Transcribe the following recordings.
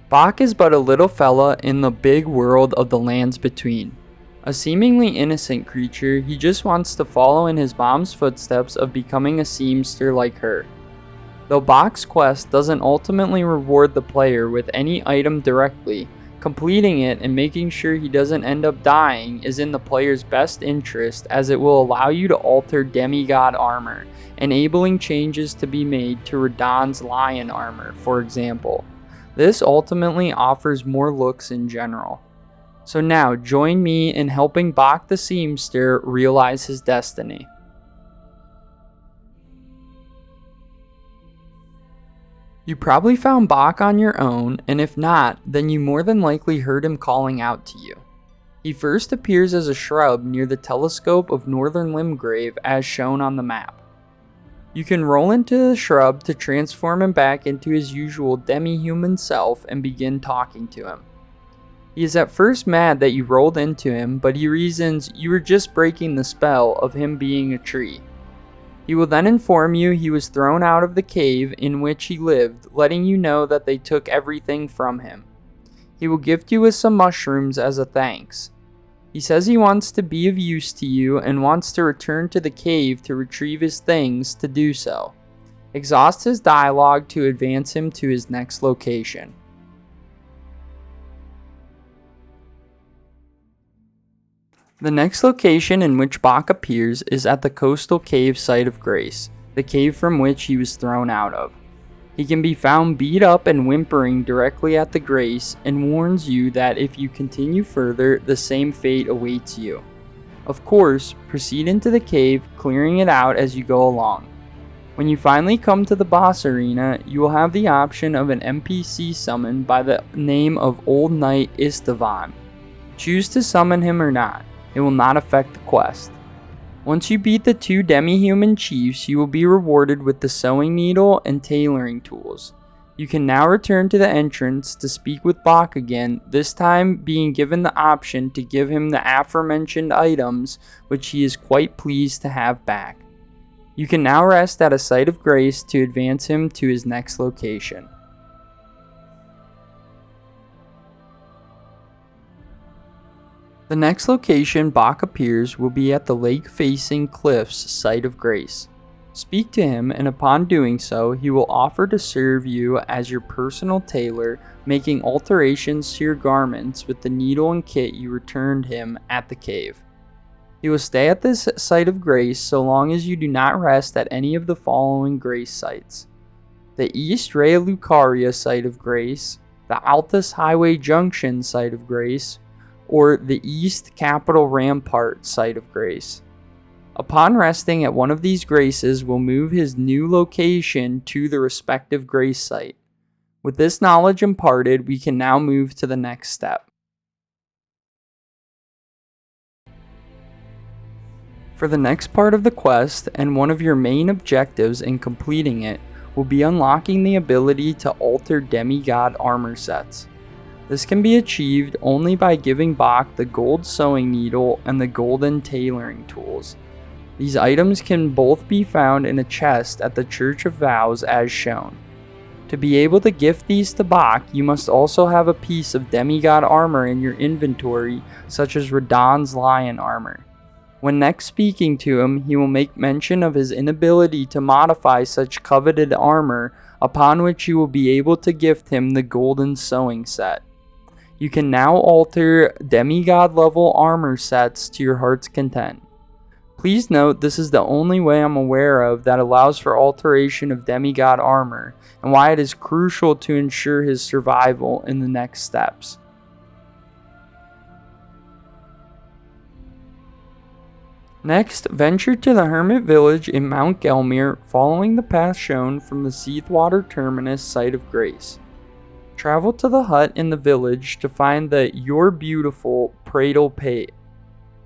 Bach is but a little fella in the big world of the lands between. A seemingly innocent creature, he just wants to follow in his mom's footsteps of becoming a seamster like her. Though Bach's quest doesn't ultimately reward the player with any item directly, completing it and making sure he doesn't end up dying is in the player's best interest, as it will allow you to alter demigod armor, enabling changes to be made to Radahn's lion armor, for example. This ultimately offers more looks in general. So now, join me in helping Bach the Seamster realize his destiny. You probably found Bach on your own, and if not, then you more than likely heard him calling out to you. He first appears as a shrub near the telescope of northern Limgrave as shown on the map. You can roll into the shrub to transform him back into his usual demi-human self and begin talking to him. He is at first mad that you rolled into him, but he reasons you were just breaking the spell of him being a tree. He will then inform you he was thrown out of the cave in which he lived, letting you know that they took everything from him. He will gift you with some mushrooms as a thanks. He says he wants to be of use to you and wants to return to the cave to retrieve his things to do so. Exhaust his dialogue to advance him to his next location. The next location in which Bach appears is at the coastal cave site of Grace, the cave from which he was thrown out of. He can be found beat up and whimpering directly at the Grace and warns you that if you continue further, the same fate awaits you. Of course, proceed into the cave, clearing it out as you go along. When you finally come to the boss arena, you will have the option of an NPC summon by the name of Old Knight Istvan. Choose to summon him or not. It will not affect the quest. Once you beat the 2 demi-human chiefs, you will be rewarded with the sewing needle and tailoring tools. You can now return to the entrance to speak with Bach again, this time being given the option to give him the aforementioned items, which he is quite pleased to have back. You can now rest at a site of grace to advance him to his next location. The next location Bach appears will be at the lake-facing cliffs site of grace. Speak to him, and upon doing so, he will offer to serve you as your personal tailor, making alterations to your garments with the needle and kit you returned him at the cave. He will stay at this site of grace so long as you do not rest at any of the following grace sites: the East Rea Lucaria site of grace, the Altus Highway Junction site of grace, or the East Capitol Rampart site of grace. Upon resting at one of these graces, will move his new location to the respective grace site. With this knowledge imparted, we can now move to the next step. For the next part of the quest, and one of your main objectives in completing it, will be unlocking the ability to alter demigod armor sets. This can be achieved only by giving Bach the gold sewing needle and the golden tailoring tools. These items can both be found in a chest at the Church of Vows as shown. To be able to gift these to Bach, you must also have a piece of demigod armor in your inventory, such as Radahn's lion armor. When next speaking to him, he will make mention of his inability to modify such coveted armor, upon which you will be able to gift him the golden sewing set. You can now alter demigod level armor sets to your heart's content. Please note this is the only way I'm aware of that allows for alteration of demigod armor, and why it is crucial to ensure his survival in the next steps. Next, venture to the Hermit Village in Mount Gelmir, following the path shown from the Seathwater Terminus site of grace. Travel to the hut in the village to find the You're Beautiful Pradle Pate.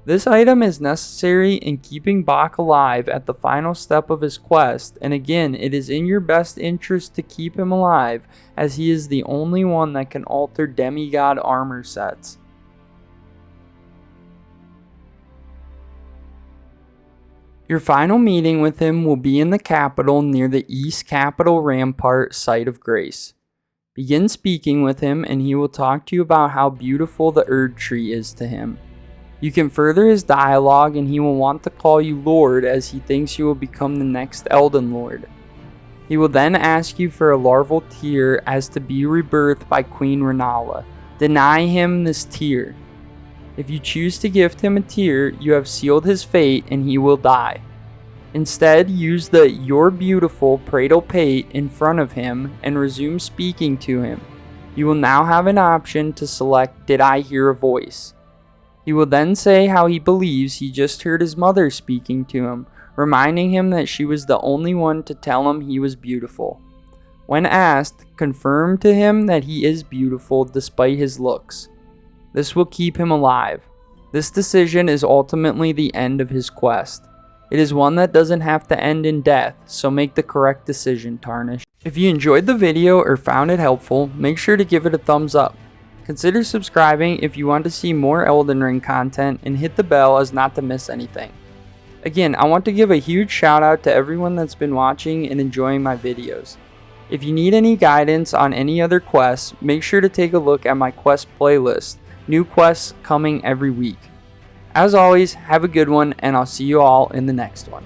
This item is necessary in keeping Bach alive at the final step of his quest, and again, it is in your best interest to keep him alive, as he is the only one that can alter demigod armor sets. Your final meeting with him will be in the capital near the East Capitol Rampart site of grace. Begin speaking with him, and he will talk to you about how beautiful the Erd tree is to him. You can further his dialogue, and he will want to call you Lord, as he thinks you will become the next Elden Lord. He will then ask you for a larval tear as to be rebirthed by Queen Renala. Deny him this tear. If you choose to gift him a tear, you have sealed his fate and he will die. Instead, use the "You're beautiful" Pradle Pate in front of him and resume speaking to him. You will now have an option to select "Did I hear a voice?" He will then say how he believes he just heard his mother speaking to him, reminding him that she was the only one to tell him he was beautiful. When asked, confirm to him that he is beautiful despite his looks. This will keep him alive. This decision is ultimately the end of his quest. It is one that doesn't have to end in death, so make the correct decision, Tarnish. If you enjoyed the video or found it helpful, make sure to give it a thumbs up. Consider subscribing if you want to see more Elden Ring content, and hit the bell as not to miss anything. Again, I want to give a huge shout out to everyone that's been watching and enjoying my videos. If you need any guidance on any other quests, make sure to take a look at my quest playlist. New quests coming every week. As always, have a good one, and I'll see you all in the next one.